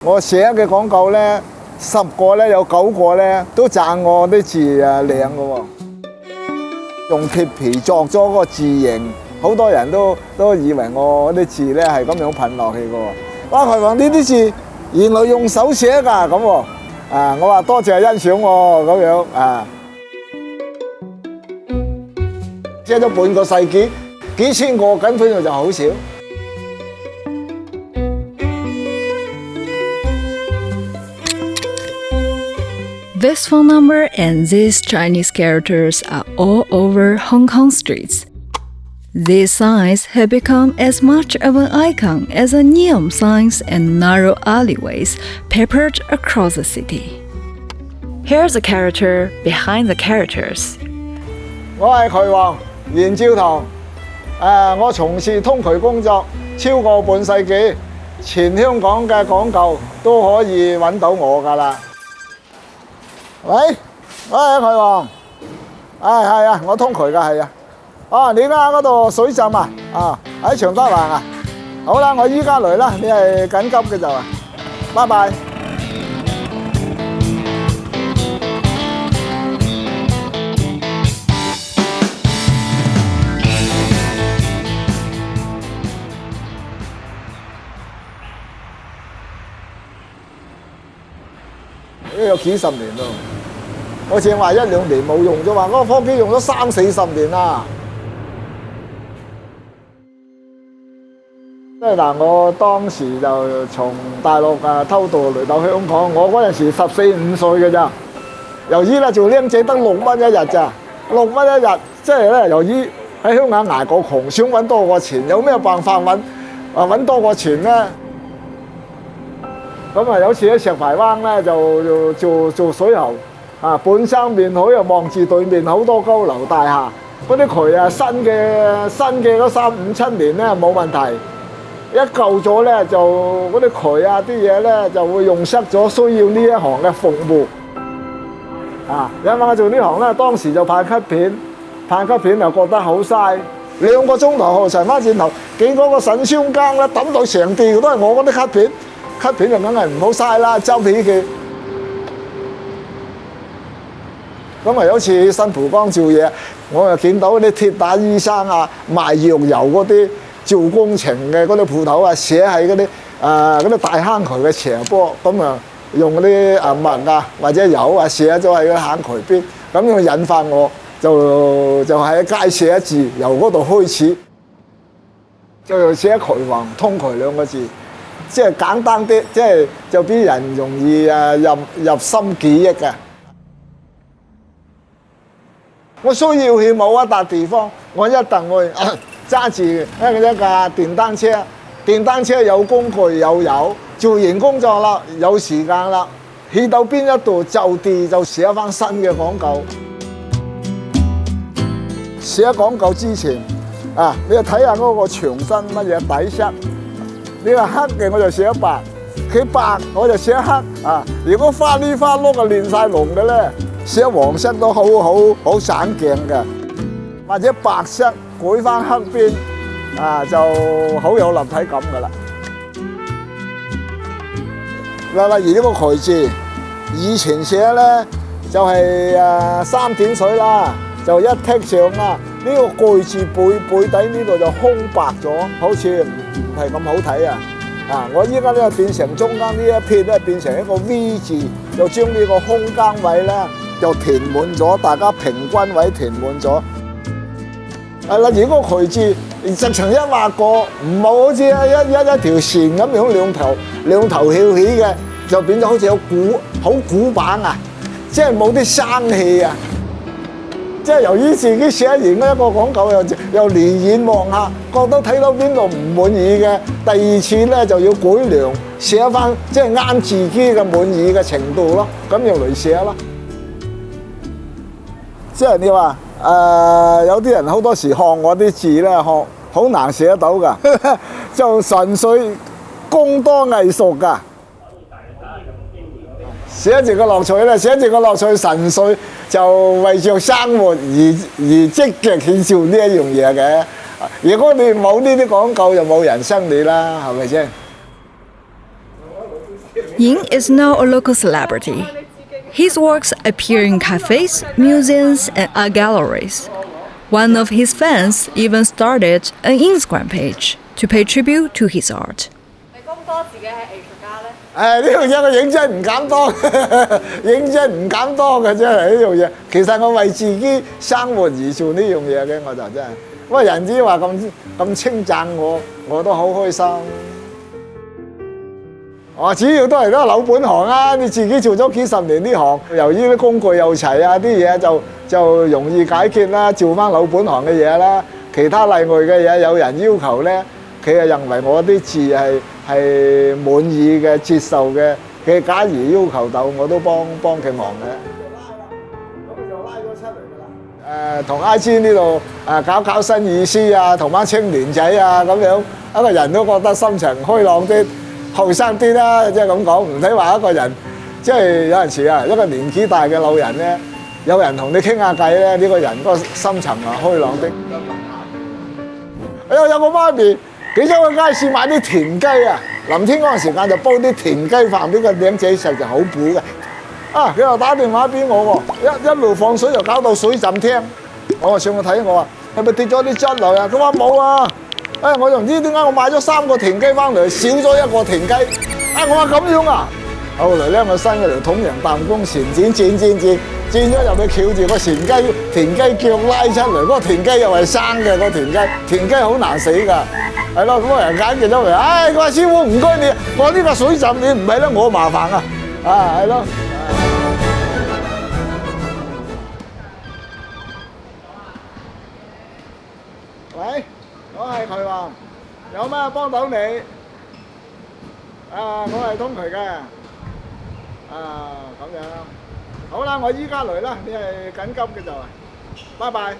我寫嘅廣告咧，10個咧有9個咧都讚我啲字靚嘅喎。用鐵皮作咗個字形，好多人都以為我啲字咧係咁樣噴落去嘅喎。哇！佢話呢啲字原來用手寫㗎咁喎。我話多謝欣賞我咁樣啊。寫咗半個世紀，幾千個根本就好少。This phone number and these Chinese characters are all over Hong Kong streets. These signs have become as much of an icon as the neon signs and narrow alleyways peppered across the city. Here's a character behind the characters. 我係渠王袁照堂，我從事通渠工作超過半世紀，全香港嘅廣告都可以揾到我㗎啦。喂，渠王，係啊，我通渠㗎，係啊。你而家嗰度水浸啊？喺長德灣啊？好啦，我依家嚟啦，你係緊急嘅就啊，拜拜。都有幾十年咯，我淨話1-2年冇用啫嘛，嗰個科技用咗30-40年啦。即係嗱，我當時就從大陸偷渡嚟到香港，我嗰陣時14-15歲嘅咋，由於咧做僆仔得6蚊一日咋，6蚊一日，即係咧由於喺香港捱過窮，想揾多個錢，有咩辦法揾多個錢咧？咁有次喺石排灣咧就做水喉，半山面海又望住對面好多高樓大廈，嗰啲渠新嘅都3-5-7年咧冇問題，一舊咗咧就嗰啲渠啲嘢咧就會用塞咗，需要呢一行嘅服務。因為我做呢行咧，當時就派卡片又覺得好嘥，2個鐘頭後成翻轉頭，見嗰個筍箱更咧抌到成地都係我嗰啲卡片就梗係唔好嘥啦，執起佢。咁有次新蒲崗做嘢，我又見到啲鐵打醫生賣藥油嗰啲做工程嘅嗰啲鋪頭寫喺嗰啲大坑渠嘅斜坡，咁用嗰啲墨或者油寫咗喺嗰坑渠邊，咁樣引發我就喺街寫字，由嗰度開始就寫渠王通渠2個字。即係簡單啲，就俾人容易入心記憶嘅。我需要去某一笪地方，我一定會揸住一架電單車，電單車有工具有油，做完工作啦，有時間啦，去到邊一度就地就寫翻新嘅廣告。寫廣告之前你要睇下嗰個牆身乜嘢底色。呢個黑嘅我就寫白，佢白我就寫黑如果花哩花碌亂晒龍嘅咧，寫黃色都好省鏡嘅，或者白色改翻黑邊就好有立體感噶啦。例如呢個渠字，以前寫咧就係3點水啦，就一剔上啦。呢個句字背底呢度就空白咗，好似唔係咁好睇我依家咧變成中間呢一撇咧變成一個 V 字，就將呢個空間位咧就填滿咗，大家平均位填滿咗。例如嗰個渠字直情一劃過，唔好好似一條線咁樣兩頭翹起嘅，就變咗好似好古板即係冇啲生氣即係由於自己寫完一個廣告又離遠望下，覺得睇到邊度唔滿意嘅，第2次咧就要改良，寫翻即係啱自己嘅滿意嘅程度咯，咁又嚟寫咯。即係你話有啲人好多時學我啲字咧，學好難寫得到㗎，就純粹工多藝熟㗎。寫字嘅樂趣咧，寫字嘅樂趣純粹就為着生活而積極去做呢一樣嘢嘅。如果你冇呢啲廣告，就冇人生你啦，係咪先？ Ying is now a local celebrity. His works appear in cafes, museums, and art galleries. One of his fans even started an Instagram page to pay tribute to his art. 你多唔多自己係藝術家咧？呢樣嘢我認真唔敢當，認真唔敢當嘅真係呢樣嘢。其實我為自己生活而做呢樣嘢嘅，我就真係。不過人哋話咁稱讚我，我都好開心。我主要都係老本行啊！你自己做咗幾十年呢行，由於啲工具又齊啊，啲嘢就容易解決啦，做翻老本行嘅嘢啦。其他例外嘅嘢，有人要求咧，佢係認為我啲字係滿意嘅、接受嘅，佢假如要求到，我都幫佢忙嘅。咁就拉咗出嚟㗎啦。同 IG 呢度搞新意思啊，同班青年仔啊咁樣，一個人都覺得心情開朗啲。後生啲啦，即係咁講，唔使話一個人，即係有陣時啊，一個年紀大嘅老人咧，有人同你傾下偈咧，呢個人個心情啊開朗啲。哎呀，有個媽咪幾想去街市買啲田雞啊！臨天嗰陣時間就煲啲田雞飯俾個靚仔食就好補嘅。啊，佢又打電話俾我喎，一路放水就搞到水浸廳。我上去睇，我話係咪跌咗啲質落啊？佢話冇啊。我又唔知點解我買咗3個田雞翻嚟，少咗1個田雞。我話咁樣啊！後來咧，我伸嗰條桶人彈弓前剪咗入去，翹住個田雞腳拉出嚟，嗰個田雞又係生嘅，個田雞好難死㗎。係咯，咁我人揀見咗佢，佢話師傅唔該你，我呢個水浸你唔係咧，我麻煩啊！係咯。喂？我係渠王，有咩幫到你？我係通渠嘅。咁樣。好啦，我依家嚟啦，你係緊急嘅就係。拜拜。